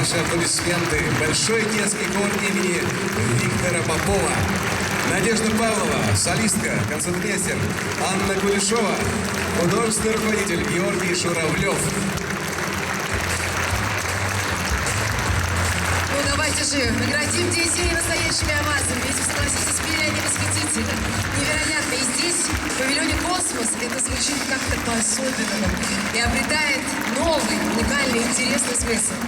Ваши аплодисменты. Большой детский хор имени Виктора Попова. Надежда Павлова, солистка, концертмейстер. Анна Кулешова, художественный руководитель Георгий Шуравлев. Ну давайте же наградим детей настоящими овациями. Ведь, согласитесь, пели они восхитительно, невероятно. И здесь, в павильоне «Космос», это звучит как-то по-особенному и обретает новый, уникальный, интересный смысл.